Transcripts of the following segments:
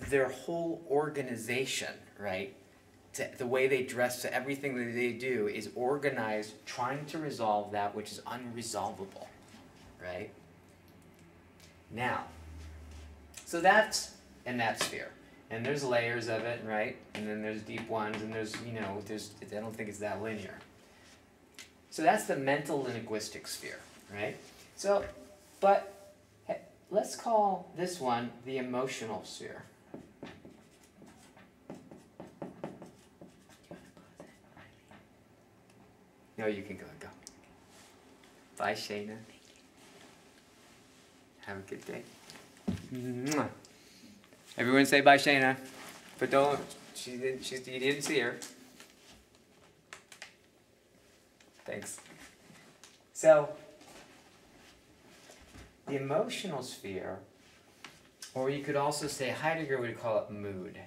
their whole organization, right? The way they dress, to everything that they do is organized, trying to resolve that which is unresolvable, right? Now, so that's in that sphere. And there's layers of it, right? And then there's deep ones, and there's, I don't think it's that linear. So that's the mental linguistic sphere, right? So, but let's call this one the emotional sphere. No, you can go. Bye, Shayna. Have a good day. Mwah. Everyone say bye, Shayna. But don't, you didn't see her. Thanks. So, the emotional sphere, or you could also say, Heidegger would call it mood.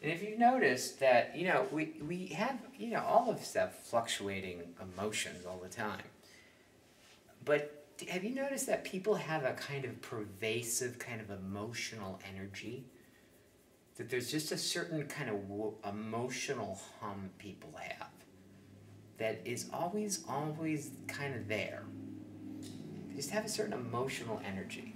And if you notice that, we have, all of us have fluctuating emotions all the time. But have you noticed that people have a kind of pervasive kind of emotional energy? That there's just a certain kind of emotional hum people have that is always kind of there. They just have a certain emotional energy.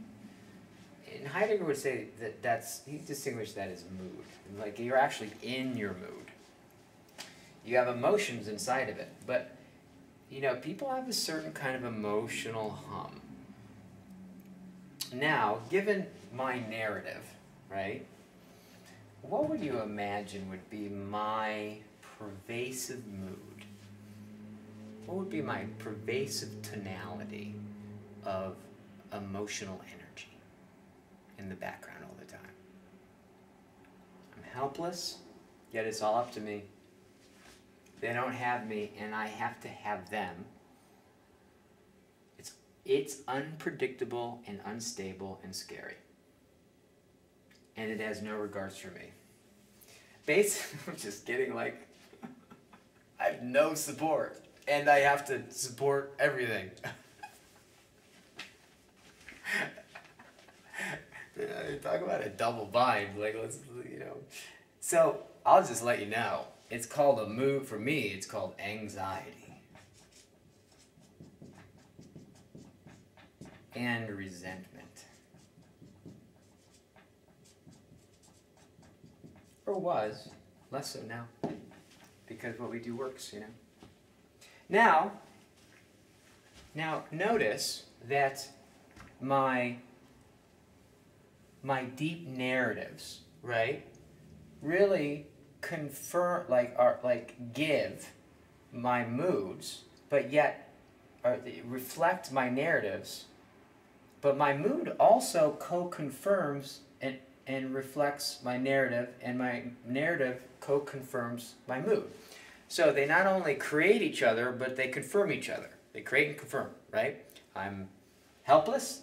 And Heidegger would say that he distinguished that as mood. Like you're actually in your mood. You have emotions inside of it, but people have a certain kind of emotional hum. Now, given my narrative, right? What would you imagine would be my pervasive mood? What would be my pervasive tonality of emotional energy in the background all the time? I'm helpless, yet it's all up to me. They don't have me, and I have to have them. It's unpredictable and unstable and scary. And it has no regards for me. Basically, I'm just getting I have no support, and I have to support everything. Talk about a double bind, So, I'll just let you know. It's called a mood, for me, it's called anxiety. And resentment. Or was, less so now. Because what we do works, Now notice that my deep narratives, right, really confirm, give my moods, but yet reflect my narratives. But my mood also co-confirms and reflects my narrative, and my narrative co-confirms my mood. So they not only create each other, but they confirm each other. They create and confirm, right? I'm helpless,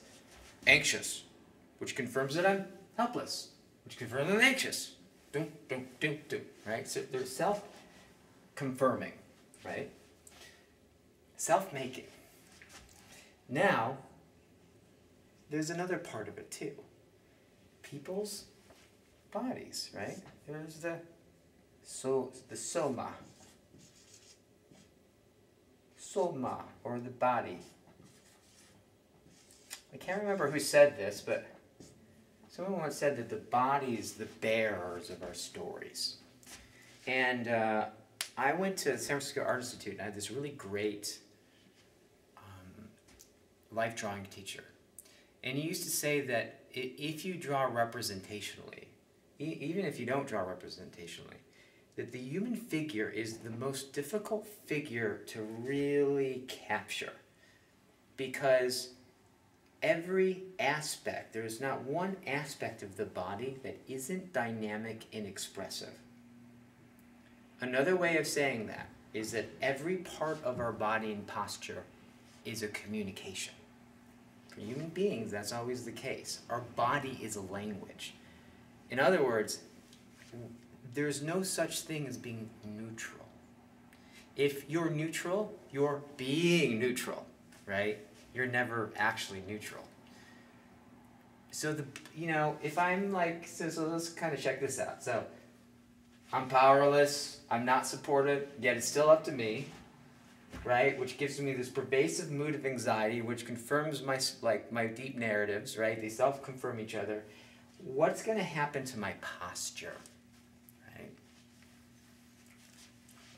anxious, which confirms that I'm helpless, which confirms that I'm anxious. Right? So they're self-confirming, right? Self-making. Now, there's another part of it too. People's bodies, right? There's the soma. Soma, or the body. I can't remember who said this, but someone once said that the body is the bearers of our stories. And I went to the San Francisco Art Institute, and I had this really great life drawing teacher. And he used to say that if you draw representationally, even if you don't draw representationally, that the human figure is the most difficult figure to really capture. Because every aspect, there is not one aspect of the body that isn't dynamic and expressive. Another way of saying that is that every part of our body and posture is a communication. For human beings, that's always the case. Our body is a language. In other words, there's no such thing as being neutral. If you're neutral, you're being neutral, right? You're never actually neutral. so if I'm like, so let's kind of check this out. So I'm powerless, I'm not supported, yet it's still up to me, right? Which gives me this pervasive mood of anxiety, which confirms my deep narratives, right? They self-confirm each other. What's going to happen to my posture, right?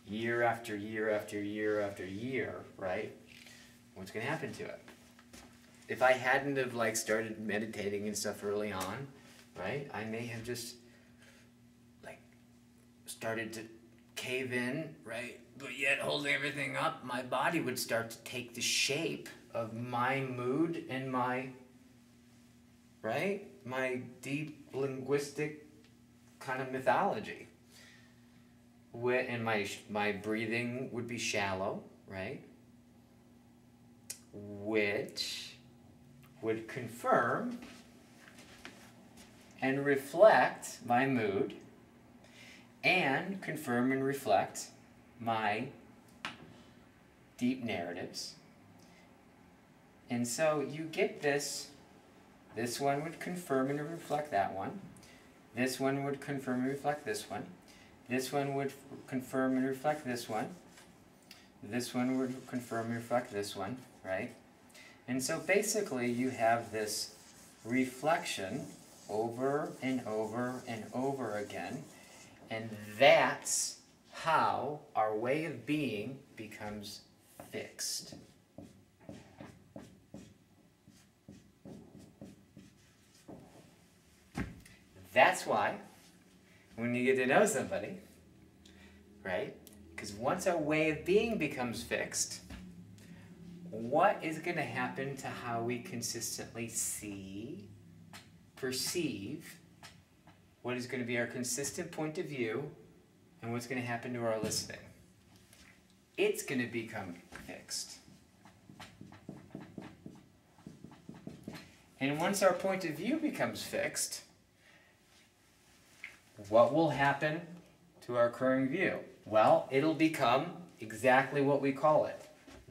Year after year after year after year, right? What's going to happen to it? If I hadn't have started meditating and stuff early on, right? I may have just started to cave in, right? But yet holding everything up, my body would start to take the shape of my mood and my deep linguistic kind of mythology. And my breathing would be shallow, right? Which would confirm and reflect my mood and confirm and reflect my deep narratives. And so you get this one would confirm and reflect that one. This one would confirm and reflect this one. This one would confirm and reflect this one. This one would confirm and reflect this one, right? And so basically you have this reflection over and over and over again, and that's how our way of being becomes fixed. That's why when you get to know somebody, right? Because once our way of being becomes fixed, what is going to happen to how we consistently see, perceive, what is going to be our consistent point of view, and what's going to happen to our listening? It's going to become fixed. And once our point of view becomes fixed, what will happen to our occurring view? Well, it'll become exactly what we call it,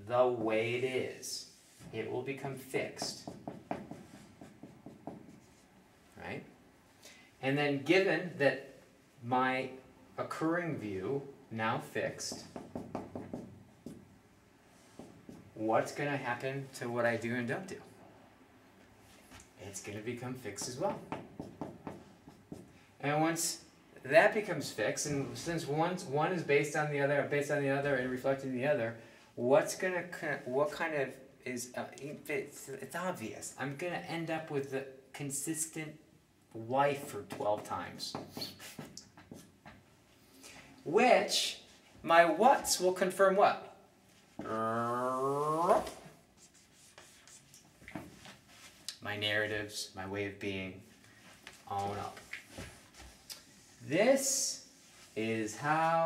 the way it is. It will become fixed. Right? And then given that my occurring view, now fixed, what's going to happen to what I do and don't do? It's going to become fixed as well. And once that becomes fixed, and since one is based on the other, and reflecting the other, it's obvious. I'm going to end up with the consistent wife for 12 times. Which, my whats will confirm what? My narratives, my way of being, own up. This is how